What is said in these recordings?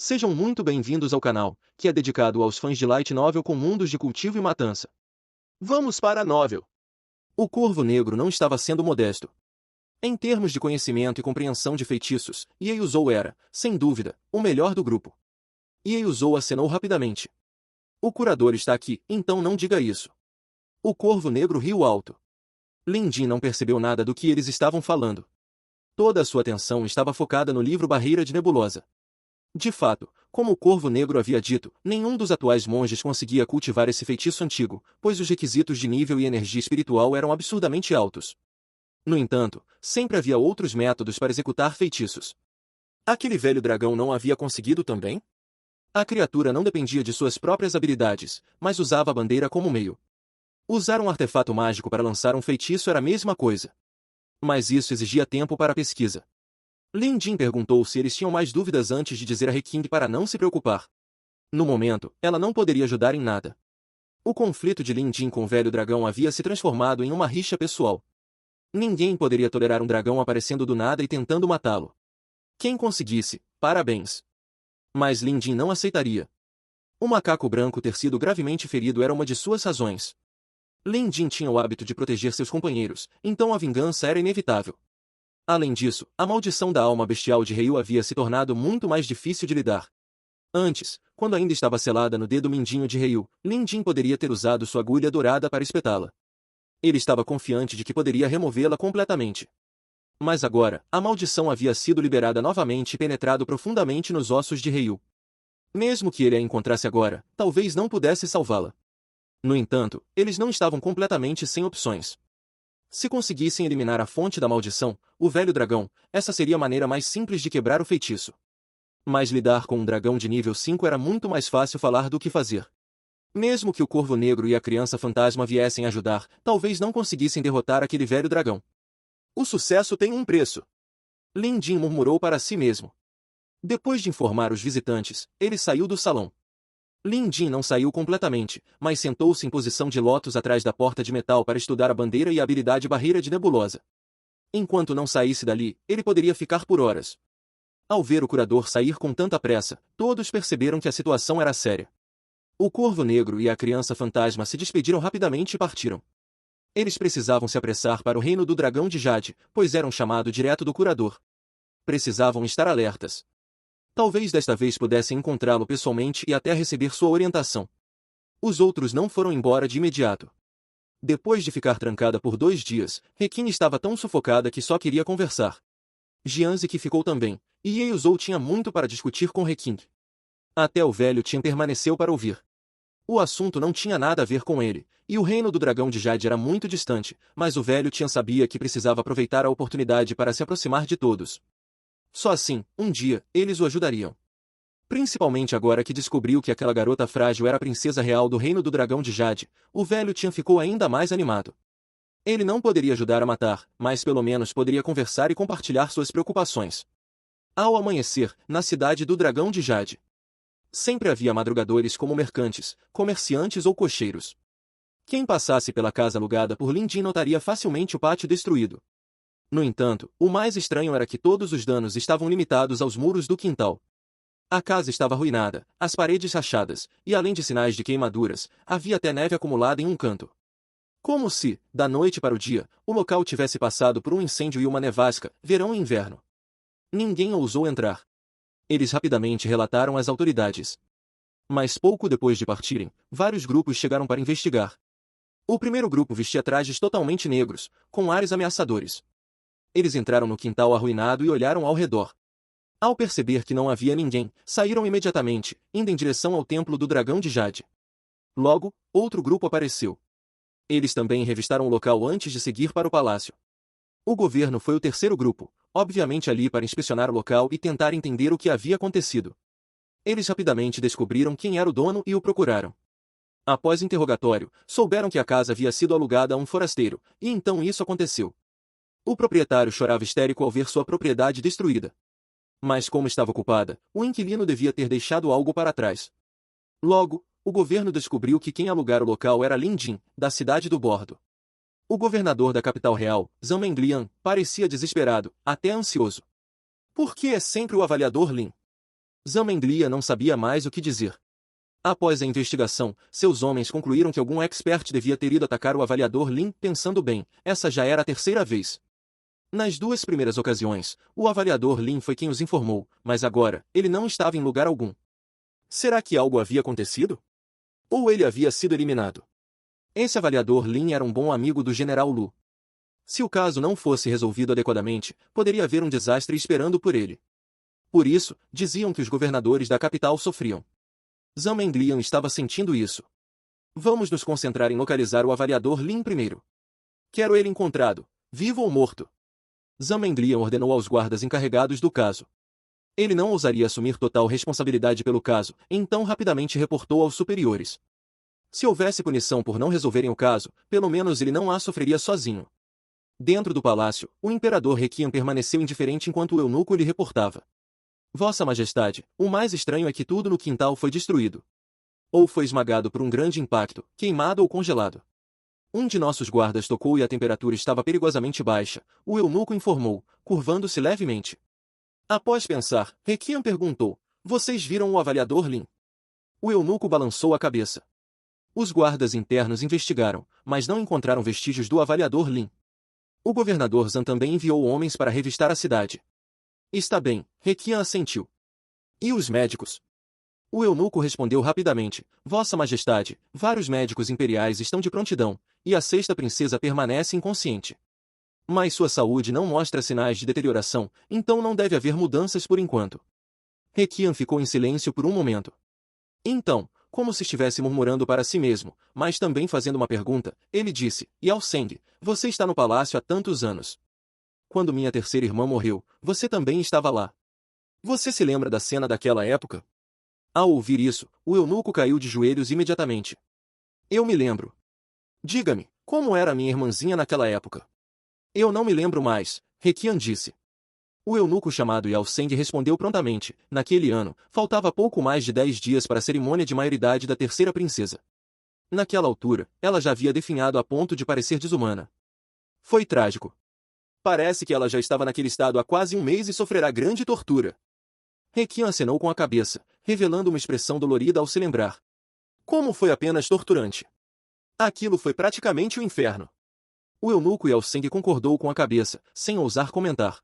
Sejam muito bem-vindos ao canal, que é dedicado aos fãs de Light Novel com mundos de cultivo e matança. Vamos para a novel. O Corvo Negro não estava sendo modesto. Em termos de conhecimento e compreensão de feitiços, Ieuzou era, sem dúvida, o melhor do grupo. Ieuzou acenou rapidamente. O curador está aqui, então não diga isso. O Corvo Negro riu alto. Lin Jin não percebeu nada do que eles estavam falando. Toda a sua atenção estava focada no livro Barreira de Nebulosa. De fato, como o Corvo Negro havia dito, nenhum dos atuais monges conseguia cultivar esse feitiço antigo, pois os requisitos de nível e energia espiritual eram absurdamente altos. No entanto, sempre havia outros métodos para executar feitiços. Aquele velho dragão não havia conseguido também? A criatura não dependia de suas próprias habilidades, mas usava a bandeira como meio. Usar um artefato mágico para lançar um feitiço era a mesma coisa. Mas isso exigia tempo para a pesquisa. Lin Jin perguntou se eles tinham mais dúvidas antes de dizer a He-King para não se preocupar. No momento, ela não poderia ajudar em nada. O conflito de Lin Jin com o velho dragão havia se transformado em uma rixa pessoal. Ninguém poderia tolerar um dragão aparecendo do nada e tentando matá-lo. Quem conseguisse, parabéns. Mas Lin Jin não aceitaria. O macaco branco ter sido gravemente ferido era uma de suas razões. Lin Jin tinha o hábito de proteger seus companheiros, então a vingança era inevitável. Além disso, a maldição da alma bestial de Ryu havia se tornado muito mais difícil de lidar. Antes, quando ainda estava selada no dedo mindinho de Ryu, Lin Jin poderia ter usado sua agulha dourada para espetá-la. Ele estava confiante de que poderia removê-la completamente. Mas agora, a maldição havia sido liberada novamente e penetrado profundamente nos ossos de Ryu. Mesmo que ele a encontrasse agora, talvez não pudesse salvá-la. No entanto, eles não estavam completamente sem opções. Se conseguissem eliminar a fonte da maldição, o velho dragão, essa seria a maneira mais simples de quebrar o feitiço. Mas lidar com um dragão de nível 5 era muito mais fácil falar do que fazer. Mesmo que o Corvo Negro e a Criança Fantasma viessem ajudar, talvez não conseguissem derrotar aquele velho dragão. O sucesso tem um preço. Lin Jin murmurou para si mesmo. Depois de informar os visitantes, ele saiu do salão. Lin Jin não saiu completamente, mas sentou-se em posição de lótus atrás da porta de metal para estudar a bandeira e a habilidade Barreira de Nebulosa. Enquanto não saísse dali, ele poderia ficar por horas. Ao ver o curador sair com tanta pressa, todos perceberam que a situação era séria. O Corvo Negro e a Criança Fantasma se despediram rapidamente e partiram. Eles precisavam se apressar para o reino do Dragão de Jade, pois era um chamado direto do curador. Precisavam estar alertas. Talvez desta vez pudessem encontrá-lo pessoalmente e até receber sua orientação. Os outros não foram embora de imediato. Depois de ficar trancada por 2 dias, He-King estava tão sufocada que só queria conversar. Jianzi que ficou também, e Ieuzou tinha muito para discutir com He-King. Até o velho Tian permaneceu para ouvir. O assunto não tinha nada a ver com ele, e o reino do dragão de Jade era muito distante, mas o velho Tian sabia que precisava aproveitar a oportunidade para se aproximar de todos. Só assim, um dia, eles o ajudariam. Principalmente agora que descobriu que aquela garota frágil era a princesa real do reino do dragão de Jade, o velho Tian ficou ainda mais animado. Ele não poderia ajudar a matar, mas pelo menos poderia conversar e compartilhar suas preocupações. Ao amanhecer, na cidade do dragão de Jade, sempre havia madrugadores como mercantes, comerciantes ou cocheiros. Quem passasse pela casa alugada por Lin Jin notaria facilmente o pátio destruído. No entanto, o mais estranho era que todos os danos estavam limitados aos muros do quintal. A casa estava arruinada, as paredes rachadas, e além de sinais de queimaduras, havia até neve acumulada em um canto. Como se, da noite para o dia, o local tivesse passado por um incêndio e uma nevasca, verão e inverno. Ninguém ousou entrar. Eles rapidamente relataram às autoridades. Mas pouco depois de partirem, vários grupos chegaram para investigar. O primeiro grupo vestia trajes totalmente negros, com ares ameaçadores. Eles entraram no quintal arruinado e olharam ao redor. Ao perceber que não havia ninguém, saíram imediatamente, indo em direção ao templo do dragão de Jade. Logo, outro grupo apareceu. Eles também revistaram o local antes de seguir para o palácio. O governo foi o terceiro grupo, obviamente ali para inspecionar o local e tentar entender o que havia acontecido. Eles rapidamente descobriram quem era o dono e o procuraram. Após interrogatório, souberam que a casa havia sido alugada a um forasteiro, e então isso aconteceu. O proprietário chorava histérico ao ver sua propriedade destruída. Mas como estava ocupada, o inquilino devia ter deixado algo para trás. Logo, o governo descobriu que quem alugara o local era Lin Jin, da cidade do Bordo. O governador da capital real, Zhang Menglian, parecia desesperado, até ansioso. Por que é sempre o avaliador Lin? Zhang Menglia não sabia mais o que dizer. Após a investigação, seus homens concluíram que algum expert devia ter ido atacar o avaliador Lin. Pensando bem, essa já era a terceira vez. Nas duas primeiras ocasiões, o avaliador Lin foi quem os informou, mas agora, ele não estava em lugar algum. Será que algo havia acontecido? Ou ele havia sido eliminado? Esse avaliador Lin era um bom amigo do general Lu. Se o caso não fosse resolvido adequadamente, poderia haver um desastre esperando por ele. Por isso, diziam que os governadores da capital sofriam. Zhang Menglian estava sentindo isso. Vamos nos concentrar em localizar o avaliador Lin primeiro. Quero ele encontrado, vivo ou morto. Zhang Menglian ordenou aos guardas encarregados do caso. Ele não ousaria assumir total responsabilidade pelo caso, então rapidamente reportou aos superiores. Se houvesse punição por não resolverem o caso, pelo menos ele não a sofreria sozinho. Dentro do palácio, o imperador Requian permaneceu indiferente enquanto o eunuco lhe reportava. Vossa Majestade, o mais estranho é que tudo no quintal foi destruído. Ou foi esmagado por um grande impacto, queimado ou congelado. Um de nossos guardas tocou e a temperatura estava perigosamente baixa, o eunuco informou, curvando-se levemente. Após pensar, Requian perguntou, vocês viram o avaliador Lin? O eunuco balançou a cabeça. Os guardas internos investigaram, mas não encontraram vestígios do avaliador Lin. O governador Zhang também enviou homens para revistar a cidade. Está bem, Requian assentiu. E os médicos? O eunuco respondeu rapidamente, Vossa Majestade, vários médicos imperiais estão de prontidão, e a sexta princesa permanece inconsciente. Mas sua saúde não mostra sinais de deterioração, então não deve haver mudanças por enquanto. Requian ficou em silêncio por um momento. Então, como se estivesse murmurando para si mesmo, mas também fazendo uma pergunta, ele disse, Yao Seng, você está no palácio há tantos anos. Quando minha terceira irmã morreu, você também estava lá. Você se lembra da cena daquela época? Ao ouvir isso, o eunuco caiu de joelhos imediatamente. Eu me lembro. Diga-me, como era minha irmãzinha naquela época? Eu não me lembro mais, Requian disse. O eunuco chamado Yao Seng respondeu prontamente, naquele ano, faltava pouco mais de 10 dias para a cerimônia de maioridade da terceira princesa. Naquela altura, ela já havia definhado a ponto de parecer desumana. Foi trágico. Parece que ela já estava naquele estado há quase um mês e sofrerá grande tortura. Requian acenou com a cabeça, revelando uma expressão dolorida ao se lembrar. Como foi apenas torturante? Aquilo foi praticamente o inferno. O eunuco Yao Seng concordou com a cabeça, sem ousar comentar.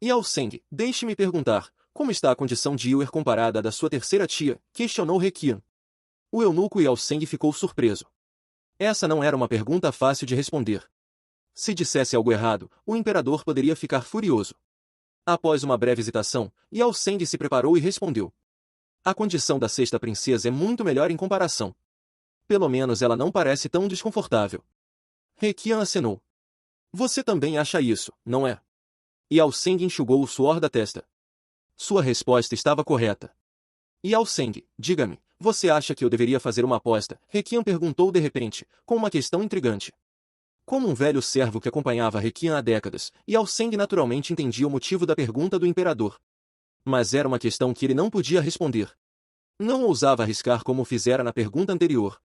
Yao Seng, deixe-me perguntar, como está a condição de Yuer comparada à da sua terceira tia? Questionou Requian. O eunuco Yao Seng ficou surpreso. Essa não era uma pergunta fácil de responder. Se dissesse algo errado, o imperador poderia ficar furioso. Após uma breve hesitação, Yao Seng se preparou e respondeu. A condição da sexta princesa é muito melhor em comparação. Pelo menos ela não parece tão desconfortável. Requian acenou. Você também acha isso, não é? Yao Seng enxugou o suor da testa. Sua resposta estava correta. Yao Seng, diga-me, você acha que eu deveria fazer uma aposta? Requian perguntou de repente, com uma questão intrigante. Como um velho servo que acompanhava Requian há décadas, Yao Seng naturalmente entendia o motivo da pergunta do imperador. Mas era uma questão que ele não podia responder. Não ousava arriscar como fizera na pergunta anterior.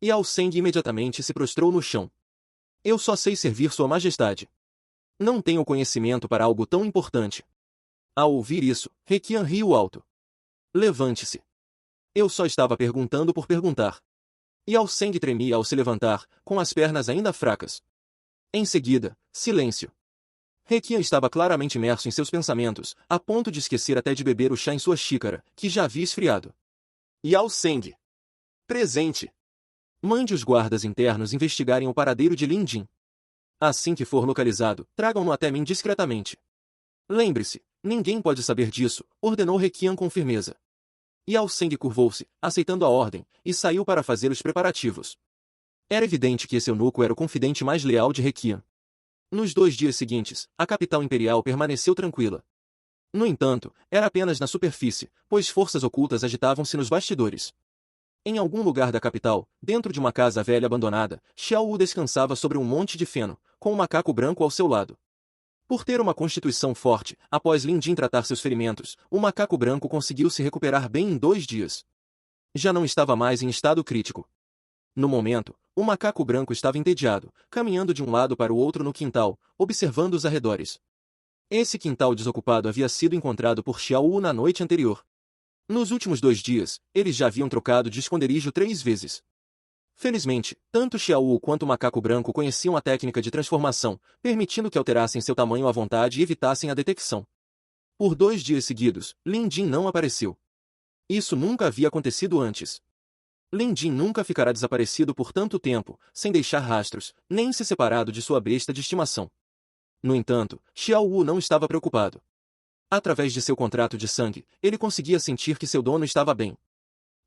Yao Seng imediatamente se prostrou no chão. Eu só sei servir Sua Majestade. Não tenho conhecimento para algo tão importante. Ao ouvir isso, Requian riu alto. Levante-se. Eu só estava perguntando por perguntar. Yao Seng tremia ao se levantar, com as pernas ainda fracas. Em seguida, silêncio. Requian estava claramente imerso em seus pensamentos, a ponto de esquecer até de beber o chá em sua xícara, que já havia esfriado. Yao Seng. Presente. Mande os guardas internos investigarem o paradeiro de Lin Jin. Assim que for localizado, tragam-no até mim discretamente. Lembre-se, ninguém pode saber disso, ordenou Requian com firmeza. Yao Seng curvou-se, aceitando a ordem, e saiu para fazer os preparativos. Era evidente que esse eunuco era o confidente mais leal de Requian. Nos 2 dias seguintes, a capital imperial permaneceu tranquila. No entanto, era apenas na superfície, pois forças ocultas agitavam-se nos bastidores. Em algum lugar da capital, dentro de uma casa velha abandonada, Xiao Wu descansava sobre um monte de feno, com um macaco branco ao seu lado. Por ter uma constituição forte, após Lin Jin tratar seus ferimentos, o macaco branco conseguiu se recuperar bem em 2 dias. Já não estava mais em estado crítico. No momento, o macaco branco estava entediado, caminhando de um lado para o outro no quintal, observando os arredores. Esse quintal desocupado havia sido encontrado por Xiao Wu na noite anterior. Nos últimos 2 dias, eles já haviam trocado de esconderijo 3 vezes. Felizmente, tanto Xiao Wu quanto o macaco branco conheciam a técnica de transformação, permitindo que alterassem seu tamanho à vontade e evitassem a detecção. Por 2 dias seguidos, Lin Jin não apareceu. Isso nunca havia acontecido antes. Lin Jin nunca ficará desaparecido por tanto tempo, sem deixar rastros, nem se separado de sua besta de estimação. No entanto, Xiao Wu não estava preocupado. Através de seu contrato de sangue, ele conseguia sentir que seu dono estava bem.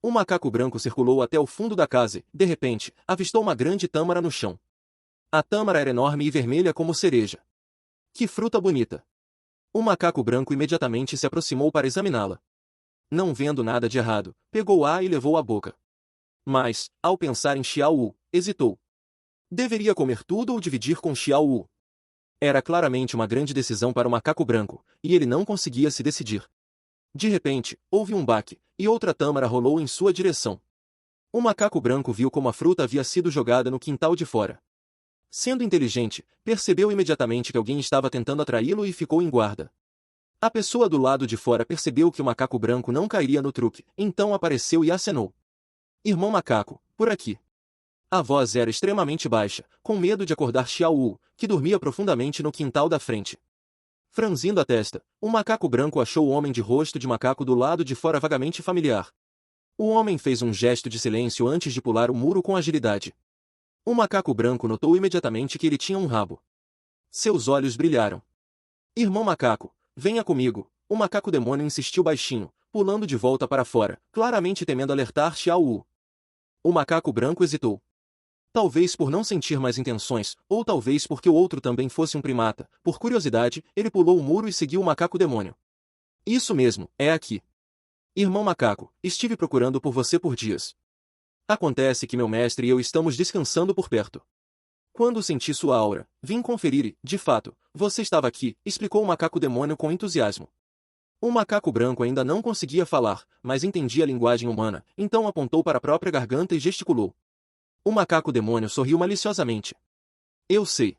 O macaco branco circulou até o fundo da casa e, de repente, avistou uma grande tâmara no chão. A tâmara era enorme e vermelha como cereja. Que fruta bonita! O macaco branco imediatamente se aproximou para examiná-la. Não vendo nada de errado, pegou-a e levou à boca. Mas, ao pensar em Xiao Wu, hesitou. Deveria comer tudo ou dividir com Xiao Wu? Era claramente uma grande decisão para o macaco branco, e ele não conseguia se decidir. De repente, houve um baque, e outra tâmara rolou em sua direção. O macaco branco viu como a fruta havia sido jogada no quintal de fora. Sendo inteligente, percebeu imediatamente que alguém estava tentando atraí-lo e ficou em guarda. A pessoa do lado de fora percebeu que o macaco branco não cairia no truque, então apareceu e acenou. Irmão macaco, por aqui. A voz era extremamente baixa, com medo de acordar Xiao Wu, que dormia profundamente no quintal da frente. Franzindo a testa, o macaco branco achou o homem de rosto de macaco do lado de fora vagamente familiar. O homem fez um gesto de silêncio antes de pular o muro com agilidade. O macaco branco notou imediatamente que ele tinha um rabo. Seus olhos brilharam. Irmão macaco, venha comigo, o macaco demônio insistiu baixinho, pulando de volta para fora, claramente temendo alertar Xiao Wu. O macaco branco hesitou. Talvez por não sentir mais intenções, ou talvez porque o outro também fosse um primata, por curiosidade, ele pulou o muro e seguiu o macaco demônio. Isso mesmo, é aqui. Irmão macaco, estive procurando por você por dias. Acontece que meu mestre e eu estamos descansando por perto. Quando senti sua aura, vim conferir e, de fato, você estava aqui, explicou o macaco demônio com entusiasmo. O macaco branco ainda não conseguia falar, mas entendia a linguagem humana, então apontou para a própria garganta e gesticulou. O macaco demônio sorriu maliciosamente. Eu sei.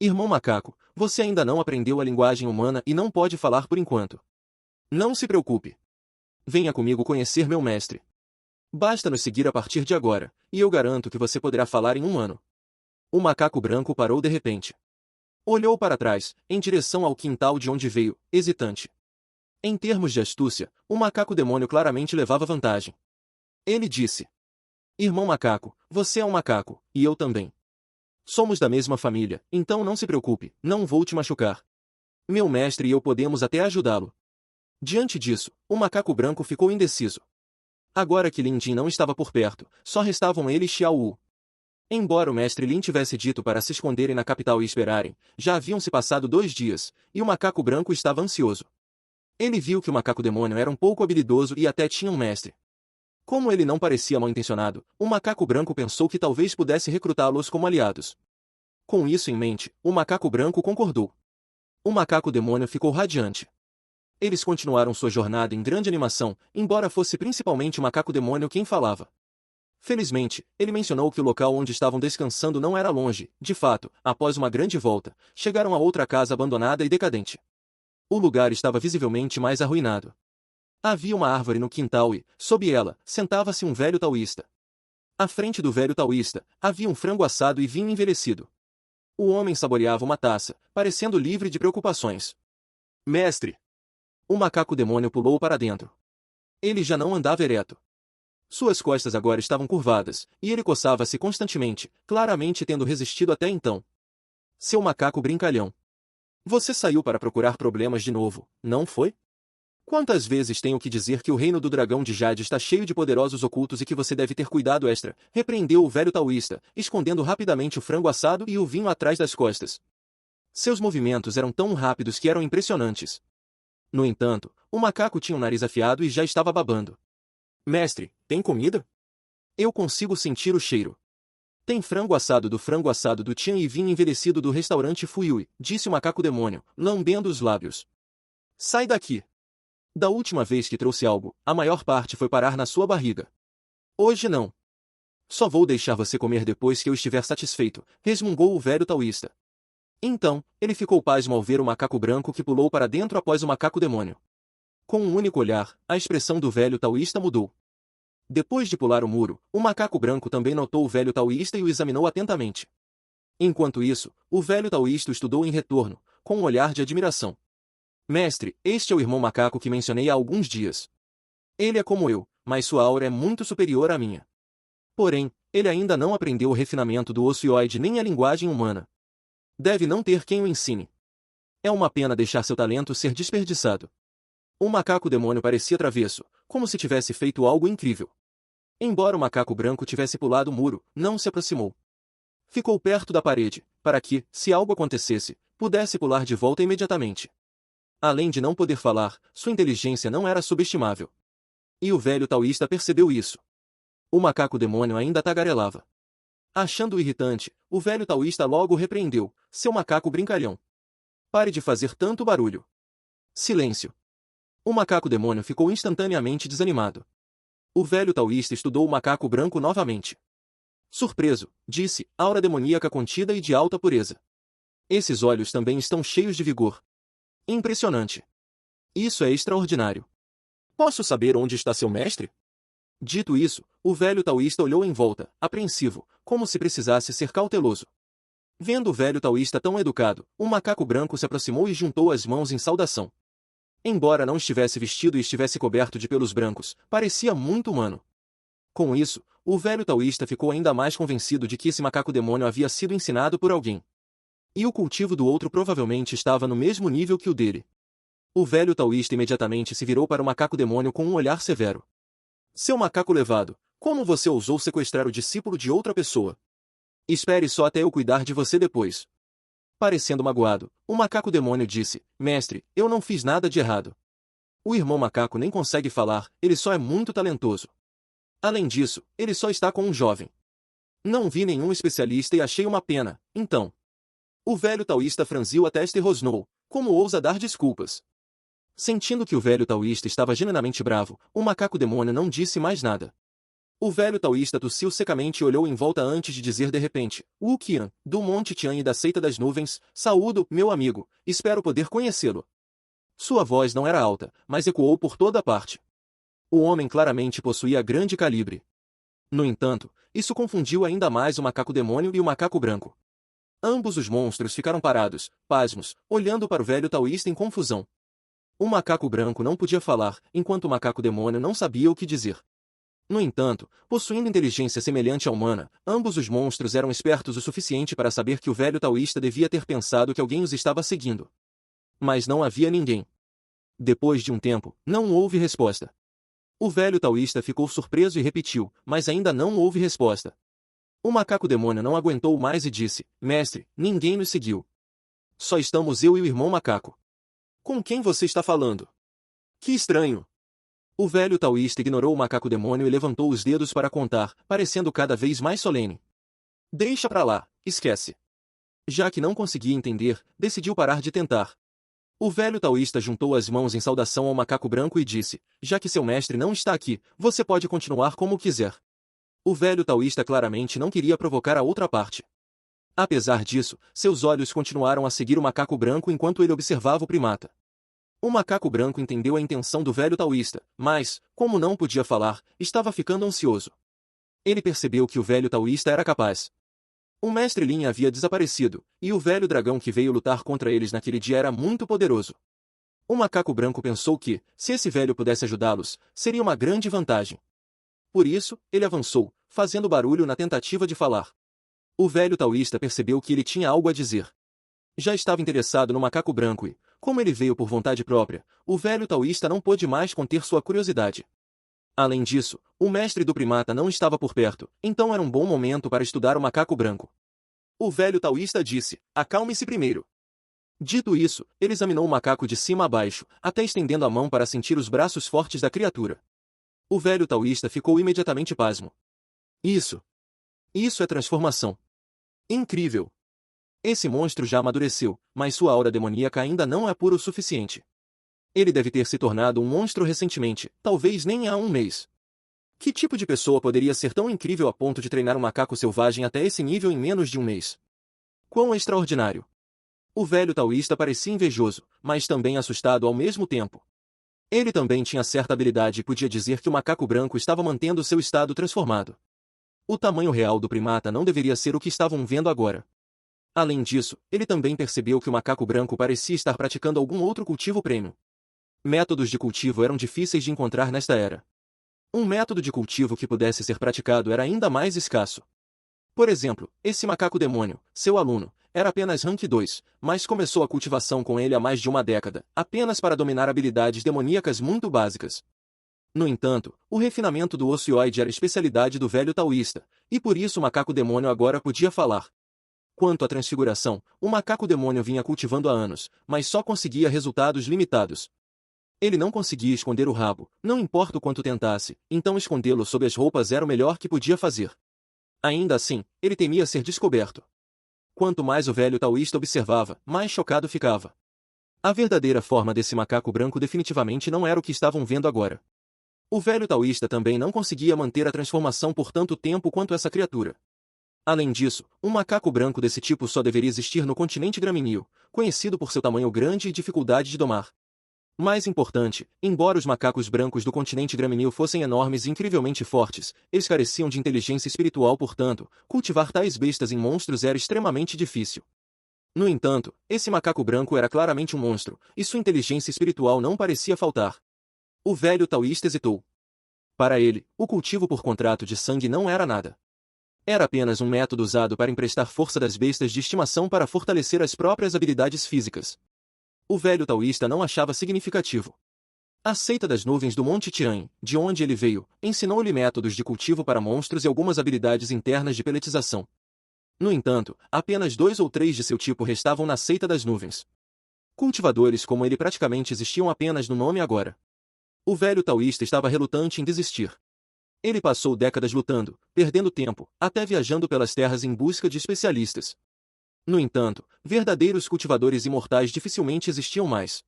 Irmão macaco, você ainda não aprendeu a linguagem humana e não pode falar por enquanto. Não se preocupe. Venha comigo conhecer meu mestre. Basta nos seguir a partir de agora, e eu garanto que você poderá falar em 1 ano. O macaco branco parou de repente. Olhou para trás, em direção ao quintal de onde veio, hesitante. Em termos de astúcia, o macaco demônio claramente levava vantagem. Ele disse. Irmão macaco, você é um macaco, e eu também. Somos da mesma família, então não se preocupe, não vou te machucar. Meu mestre e eu podemos até ajudá-lo. Diante disso, o macaco branco ficou indeciso. Agora que Lin Jin não estava por perto, só restavam ele e Xiao Wu. Embora o mestre Lin tivesse dito para se esconderem na capital e esperarem, já haviam se passado 2 dias, e o macaco branco estava ansioso. Ele viu que o macaco demônio era um pouco habilidoso e até tinha um mestre. Como ele não parecia mal-intencionado, o macaco branco pensou que talvez pudesse recrutá-los como aliados. Com isso em mente, o macaco branco concordou. O macaco demônio ficou radiante. Eles continuaram sua jornada em grande animação, embora fosse principalmente o macaco demônio quem falava. Felizmente, ele mencionou que o local onde estavam descansando não era longe. De fato, após uma grande volta, chegaram a outra casa abandonada e decadente. O lugar estava visivelmente mais arruinado. Havia uma árvore no quintal e, sob ela, sentava-se um velho taoísta. À frente do velho taoísta, havia um frango assado e vinho envelhecido. O homem saboreava uma taça, parecendo livre de preocupações. Mestre! O macaco demônio pulou para dentro. Ele já não andava ereto. Suas costas agora estavam curvadas, e ele coçava-se constantemente, claramente tendo resistido até então. Seu macaco brincalhão. Você saiu para procurar problemas de novo, não foi? Quantas vezes tenho que dizer que o reino do dragão de Jade está cheio de poderosos ocultos e que você deve ter cuidado extra, repreendeu o velho taoísta, escondendo rapidamente o frango assado e o vinho atrás das costas. Seus movimentos eram tão rápidos que eram impressionantes. No entanto, o macaco tinha o nariz afiado e já estava babando. Mestre, tem comida? Eu consigo sentir o cheiro. Tem frango assado do Tian e vinho envelhecido do restaurante Fuyui, disse o macaco demônio, lambendo os lábios. Sai daqui! Da última vez que trouxe algo, a maior parte foi parar na sua barriga. Hoje não. Só vou deixar você comer depois que eu estiver satisfeito, resmungou o velho taoísta. Então, ele ficou pasmo ao ver o macaco branco que pulou para dentro após o macaco demônio. Com um único olhar, a expressão do velho taoísta mudou. Depois de pular o muro, o macaco branco também notou o velho taoísta e o examinou atentamente. Enquanto isso, o velho taoísta o estudou em retorno, com um olhar de admiração. Mestre, este é o irmão macaco que mencionei há alguns dias. Ele é como eu, mas sua aura é muito superior à minha. Porém, ele ainda não aprendeu o refinamento do ossioide nem a linguagem humana. Deve não ter quem o ensine. É uma pena deixar seu talento ser desperdiçado. O macaco demônio parecia travesso, como se tivesse feito algo incrível. Embora o macaco branco tivesse pulado o muro, não se aproximou. Ficou perto da parede, para que, se algo acontecesse, pudesse pular de volta imediatamente. Além de não poder falar, sua inteligência não era subestimável. E o velho taoísta percebeu isso. O macaco demônio ainda tagarelava. Achando-o irritante, o velho taoísta logo o repreendeu: seu macaco brincalhão. Pare de fazer tanto barulho. Silêncio. O macaco demônio ficou instantaneamente desanimado. O velho taoísta estudou o macaco branco novamente. Surpreso, disse, aura demoníaca contida e de alta pureza. Esses olhos também estão cheios de vigor. Impressionante. Isso é extraordinário. Posso saber onde está seu mestre? Dito isso, o velho taoísta olhou em volta, apreensivo, como se precisasse ser cauteloso. Vendo o velho taoísta tão educado, o macaco branco se aproximou e juntou as mãos em saudação. Embora não estivesse vestido e estivesse coberto de pelos brancos, parecia muito humano. Com isso, o velho taoísta ficou ainda mais convencido de que esse macaco demônio havia sido ensinado por alguém. E o cultivo do outro provavelmente estava no mesmo nível que o dele. O velho taoísta imediatamente se virou para o macaco demônio com um olhar severo. Seu macaco levado, como você ousou sequestrar o discípulo de outra pessoa? Espere só até eu cuidar de você depois. Parecendo magoado, o macaco demônio disse: Mestre, eu não fiz nada de errado. O irmão macaco nem consegue falar, ele só é muito talentoso. Além disso, ele só está com um jovem. Não vi nenhum especialista e achei uma pena, então. O velho taoísta franziu a testa e rosnou: como ousa dar desculpas? Sentindo que o velho taoísta estava genuinamente bravo, o macaco demônio não disse mais nada. O velho taoísta tossiu secamente e olhou em volta antes de dizer de repente: Wu Qian, do Monte Tian e da Seita das Nuvens, saúdo, meu amigo, espero poder conhecê-lo. Sua voz não era alta, mas ecoou por toda parte. O homem claramente possuía grande calibre. No entanto, isso confundiu ainda mais o macaco demônio e o macaco branco. Ambos os monstros ficaram parados, pasmos, olhando para o velho taoísta em confusão. O macaco branco não podia falar, enquanto o macaco demônio não sabia o que dizer. No entanto, possuindo inteligência semelhante à humana, ambos os monstros eram espertos o suficiente para saber que o velho taoísta devia ter pensado que alguém os estava seguindo. Mas não havia ninguém. Depois de um tempo, não houve resposta. O velho taoísta ficou surpreso e repetiu, mas ainda não houve resposta. O macaco demônio não aguentou mais e disse: Mestre, ninguém nos seguiu. Só estamos eu e o irmão macaco. Com quem você está falando? Que estranho. O velho taoísta ignorou o macaco demônio e levantou os dedos para contar, parecendo cada vez mais solene. Deixa pra lá, esquece. Já que não conseguia entender, decidiu parar de tentar. O velho taoísta juntou as mãos em saudação ao macaco branco e disse: já que seu mestre não está aqui, você pode continuar como quiser. O velho taoísta claramente não queria provocar a outra parte. Apesar disso, seus olhos continuaram a seguir o macaco branco enquanto ele observava o primata. O macaco branco entendeu a intenção do velho taoísta, mas, como não podia falar, estava ficando ansioso. Ele percebeu que o velho taoísta era capaz. O mestre Lin havia desaparecido, e o velho dragão que veio lutar contra eles naquele dia era muito poderoso. O macaco branco pensou que, se esse velho pudesse ajudá-los, seria uma grande vantagem. Por isso, ele avançou, fazendo barulho na tentativa de falar. O velho taoísta percebeu que ele tinha algo a dizer. Já estava interessado no macaco branco e, como ele veio por vontade própria, o velho taoísta não pôde mais conter sua curiosidade. Além disso, o mestre do primata não estava por perto, então era um bom momento para estudar o macaco branco. O velho taoísta disse: acalme-se primeiro. Dito isso, ele examinou o macaco de cima a baixo, até estendendo a mão para sentir os braços fortes da criatura. O velho taoísta ficou imediatamente pasmo. Isso é transformação. Incrível! Esse monstro já amadureceu, mas sua aura demoníaca ainda não é pura o suficiente. Ele deve ter se tornado um monstro recentemente, talvez nem há um mês. Que tipo de pessoa poderia ser tão incrível a ponto de treinar um macaco selvagem até esse nível em menos de um mês? Quão extraordinário! O velho taoísta parecia invejoso, mas também assustado ao mesmo tempo. Ele também tinha certa habilidade e podia dizer que o macaco branco estava mantendo seu estado transformado. O tamanho real do primata não deveria ser o que estavam vendo agora. Além disso, ele também percebeu que o macaco branco parecia estar praticando algum outro cultivo premium. Métodos de cultivo eram difíceis de encontrar nesta era. Um método de cultivo que pudesse ser praticado era ainda mais escasso. Por exemplo, esse macaco demônio, seu aluno, era apenas Rank 2, mas começou a cultivação com ele há mais de uma década, apenas para dominar habilidades demoníacas muito básicas. No entanto, o refinamento do ocioide era especialidade do velho taoísta, e por isso o macaco demônio agora podia falar. Quanto à transfiguração, o macaco demônio vinha cultivando há anos, mas só conseguia resultados limitados. Ele não conseguia esconder o rabo, não importa o quanto tentasse, então escondê-lo sob as roupas era o melhor que podia fazer. Ainda assim, ele temia ser descoberto. Quanto mais o velho taoísta observava, mais chocado ficava. A verdadeira forma desse macaco branco definitivamente não era o que estavam vendo agora. O velho taoísta também não conseguia manter a transformação por tanto tempo quanto essa criatura. Além disso, um macaco branco desse tipo só deveria existir no continente gramíneo, conhecido por seu tamanho grande e dificuldade de domar. Mais importante, embora os macacos brancos do continente gramíneo fossem enormes e incrivelmente fortes, eles careciam de inteligência espiritual, portanto, cultivar tais bestas em monstros era extremamente difícil. No entanto, esse macaco branco era claramente um monstro, e sua inteligência espiritual não parecia faltar. O velho taoísta hesitou. Para ele, o cultivo por contrato de sangue não era nada. Era apenas um método usado para emprestar força das bestas de estimação para fortalecer as próprias habilidades físicas. O velho taoísta não achava significativo. A seita das nuvens do Monte Tian, de onde ele veio, ensinou-lhe métodos de cultivo para monstros e algumas habilidades internas de peletização. No entanto, apenas 2 ou 3 de seu tipo restavam na seita das nuvens. Cultivadores como ele praticamente existiam apenas no nome agora. O velho taoísta estava relutante em desistir. Ele passou décadas lutando, perdendo tempo, até viajando pelas terras em busca de especialistas. No entanto, verdadeiros cultivadores imortais dificilmente existiam mais.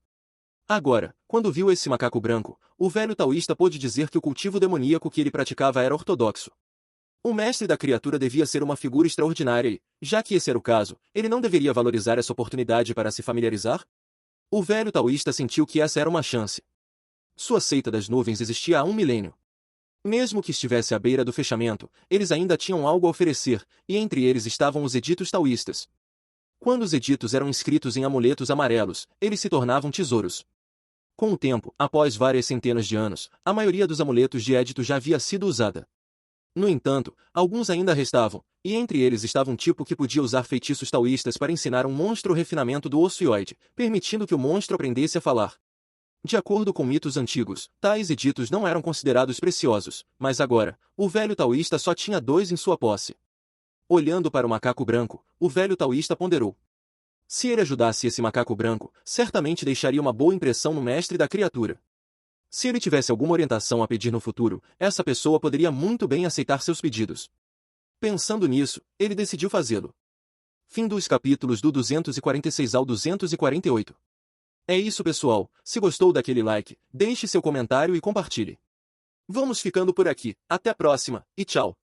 Agora, quando viu esse macaco branco, o velho taoísta pôde dizer que o cultivo demoníaco que ele praticava era ortodoxo. O mestre da criatura devia ser uma figura extraordinária e, já que esse era o caso, ele não deveria valorizar essa oportunidade para se familiarizar? O velho taoísta sentiu que essa era uma chance. Sua seita das nuvens existia há 1 milênio. Mesmo que estivesse à beira do fechamento, eles ainda tinham algo a oferecer, e entre eles estavam os editos taoístas. Quando os editos eram inscritos em amuletos amarelos, eles se tornavam tesouros. Com o tempo, após várias centenas de anos, a maioria dos amuletos de edito já havia sido usada. No entanto, alguns ainda restavam, e entre eles estava um tipo que podia usar feitiços taoístas para ensinar um monstro o refinamento do ocioide, permitindo que o monstro aprendesse a falar. De acordo com mitos antigos, tais editos não eram considerados preciosos, mas agora, o velho taoísta só tinha 2 em sua posse. Olhando para o macaco branco, o velho taoísta ponderou. Se ele ajudasse esse macaco branco, certamente deixaria uma boa impressão no mestre da criatura. Se ele tivesse alguma orientação a pedir no futuro, essa pessoa poderia muito bem aceitar seus pedidos. Pensando nisso, ele decidiu fazê-lo. Fim dos capítulos do 246 ao 248. É isso, pessoal. Se gostou daquele like, deixe seu comentário e compartilhe. Vamos ficando por aqui. Até a próxima, e tchau!